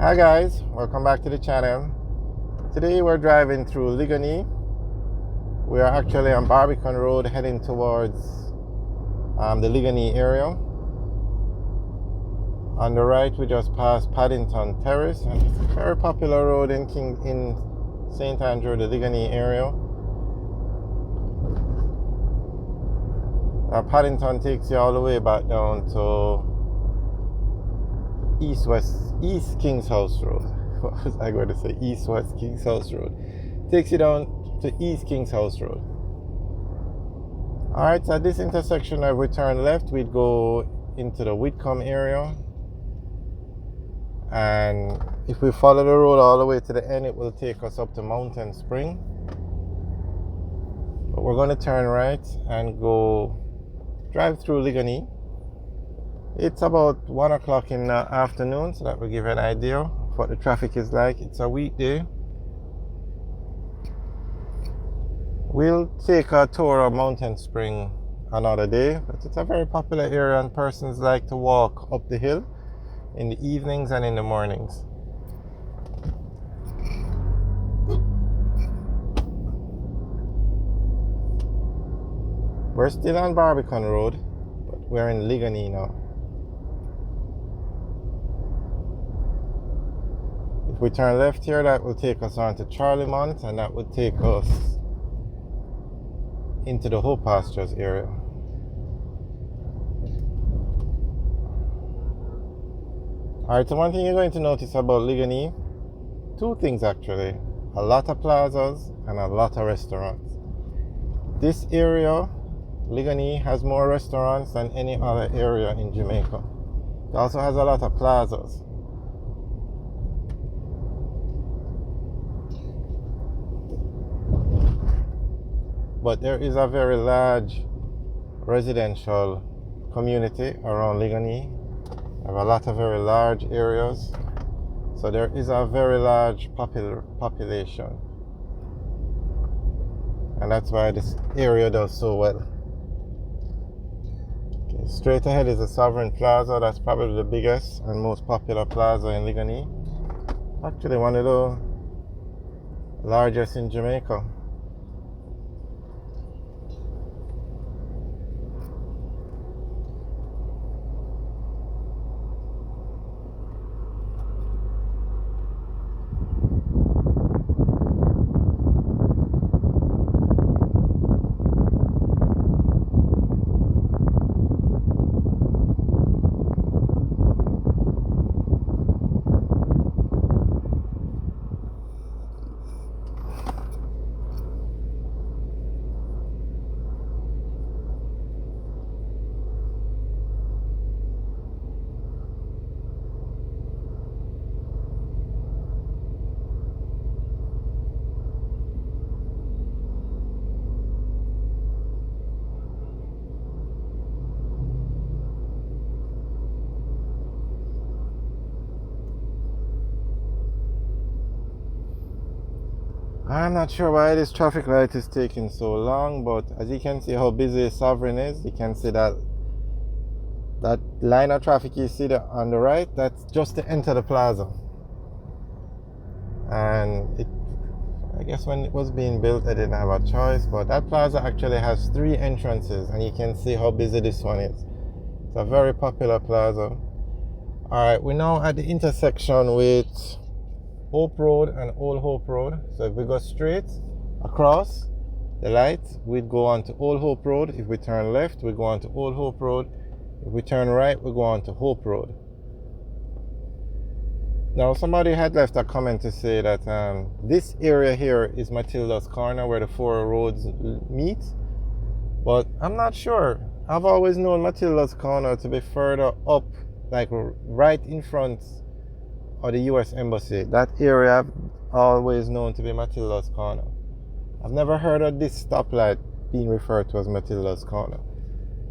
Hi guys, welcome back to the channel. Today we're driving through Liquanea. We are actually on Barbican Road heading towards the Liquanea area. On the right we just passed Paddington Terrace, and it's a very popular road in St. Andrew, the Liquanea area. Paddington takes you all the way back down to East King's House Road. What was I going to say? East-West King's House Road. Takes you down to East King's House Road. Alright, so at this intersection, if we turn left, we'd go into the Whitcomb area. And if we follow the road all the way to the end, it will take us up to Mountain Spring. But we're going to turn right and go drive through Liquanea. It's about 1 o'clock in the afternoon, so that will give you an idea of what the traffic is like. It's a weekday. We'll take a tour of Mountain Spring another day, but it's a very popular area and persons like to walk up the hill in the evenings and in the mornings. We're still on Barbican Road, but we're in Liquanea now. If we turn left here, that will take us on to Charlemont, and that would take us into the Hope Pastures area. Alright, so one thing you're going to notice about Liquanea, two things actually: a lot of plazas and a lot of restaurants. This area, Liquanea, has more restaurants than any other area in Jamaica. It also has a lot of plazas. But there is a very large residential community around Liquanea. We have a lot of very large areas. So there is a very large population. And that's why this area does so well. Okay, straight ahead is the Sovereign Plaza. That's probably the biggest and most popular plaza in Liquanea. Actually one of the largest in Jamaica. I'm not sure why this traffic light is taking so long, but as you can see how busy Sovereign is, you can see that line of traffic you see there on the right, that's just to enter the plaza. And I guess when it was being built, I didn't have a choice, but that plaza actually has 3 entrances, and you can see how busy this one is. It's a very popular plaza. Alright, we're now at the intersection with Hope Road and Old Hope Road. So if we go straight across the light, we'd go on to Old Hope Road. If we turn left, we go on to Old Hope Road. If we turn right, we go on to Hope Road. Now somebody had left a comment to say that this area here is Matilda's Corner, where the 4 roads meet, but I'm not sure. I've always known Matilda's Corner to be further up, like right in front of the US Embassy. That area I've always known to be Matilda's Corner. I've never heard of this stoplight being referred to as Matilda's Corner.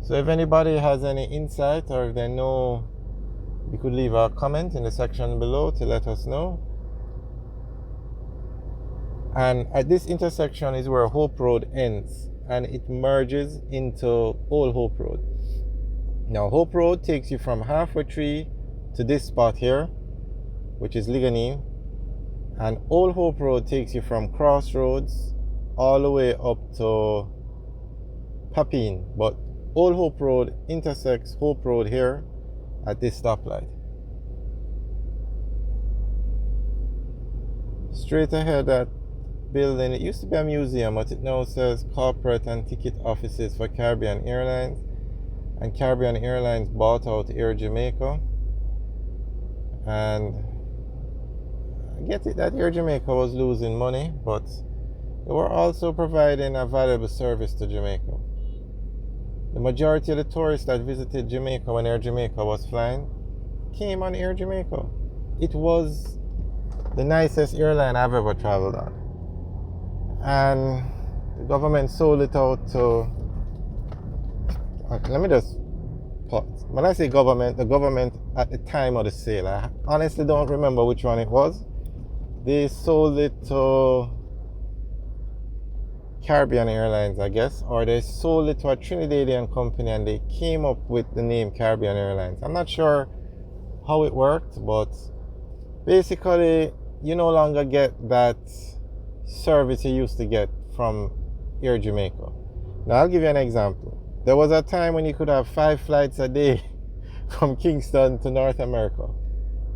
So if anybody has any insight, or if they know, you could leave a comment in the section below to let us know. And at this intersection is where Hope Road ends, and it merges into Old Hope Road. Now Hope Road takes you from Halfway Tree to this spot here, which is Liquanea, and Old Hope Road takes you from Crossroads all the way up to Papine. But Old Hope Road intersects Hope Road here at this stoplight. Straight ahead, that building, it used to be a museum, but it now says corporate and ticket offices for Caribbean Airlines. And Caribbean Airlines bought out Air Jamaica. And I get it that Air Jamaica was losing money, but they were also providing a valuable service to Jamaica. The majority of the tourists that visited Jamaica when Air Jamaica was flying came on Air Jamaica. It was the nicest airline I've ever traveled on. And the government sold it out to, let me just pause. When I say government, the government at the time of the sale, I honestly don't remember which one it was. They sold it to Caribbean Airlines, I guess, or they sold it to a Trinidadian company and they came up with the name Caribbean Airlines. I'm not sure how it worked, but basically you no longer get that service you used to get from Air Jamaica. Now I'll give you an example. There was a time when you could have 5 flights a day from Kingston to North America.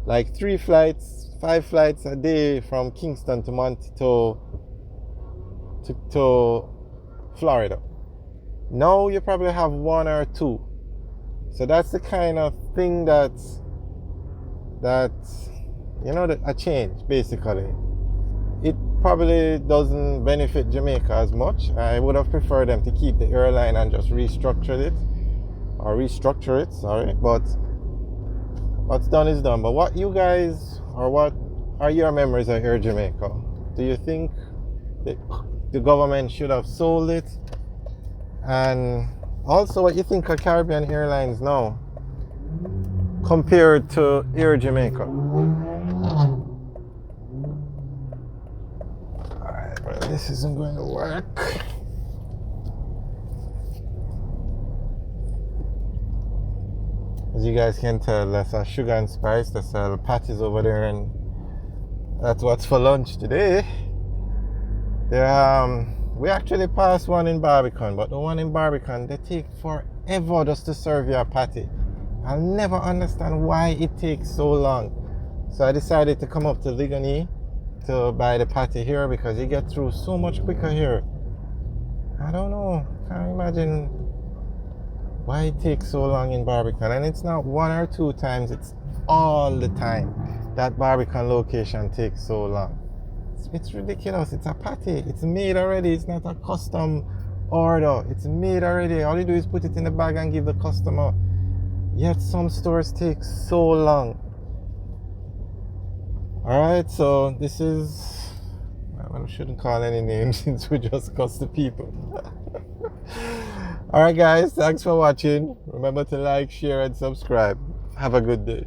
Like 5 flights a day from Kingston to Florida. Now you probably have 1 or 2. So that's the kind of thing that a change basically. It probably doesn't benefit Jamaica as much. I would have preferred them to keep the airline and just restructure it. But what's done is done. But what are your memories of Air Jamaica? Do you think the government should have sold it? And also, what you think of Caribbean Airlines now compared to Air Jamaica? Alright, well, this isn't going to work. As you guys can tell, that's a Sugar and Spice. They sell patties over there, and that's what's for lunch today. We actually passed one in Barbican, but the one in Barbican, they take forever just to serve you a patty. I'll never understand why it takes so long. So I decided to come up to Liquanea to buy the patty here because you get through so much quicker here. I don't know. Can't imagine why it takes so long in Barbican. And it's not 1 or 2 times, it's all the time that Barbican location takes so long. It's ridiculous. It's a patty. It's made already. It's not a custom order. It's made already. All you do is put it in the bag and give the customer. Yet some stores take so long. Alright, so this is, well, I shouldn't call any names since we just cussed the people. Alright guys, thanks for watching. Remember to like, share and subscribe. Have a good day.